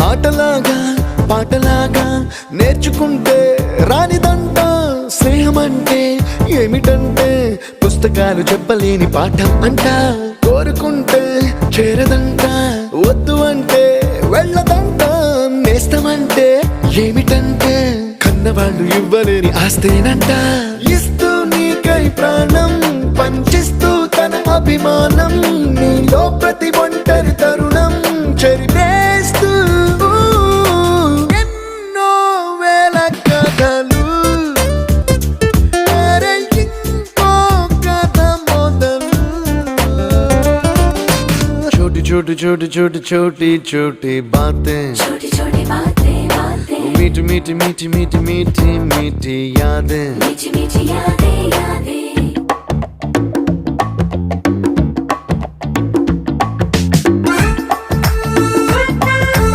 ఆటలాగా పాటలాగా నేర్చుకుంటే రానిదంట స్నేహం అంటే ఏమిటంటే పుస్తకాలు చెప్పలేని పాఠం అంట కోరుకుంటే చేరదంట వద్దు అంటే వెళ్ళదంట నేస్తమంటే ఏమిటంటే కన్నవాళ్ళు ఇవ్వలేని ఆస్తేనంట ఇస్తూ నీకై ప్రాణం పంచిస్తూ తన అభిమానం నీలో ప్రతి ఒంటరి తరుణం చెరిపేస్తూ ఎన్నో వేల కథలు అరే ఇంకో కథ మొదలు छोटी छोटी छोटी छोटी छोटी छोटी बातें छोटी छोटी बातें बातें मीठी मीठी मीठी मीठी मीठी मीठी यादें मीठी मीठी यादें यादें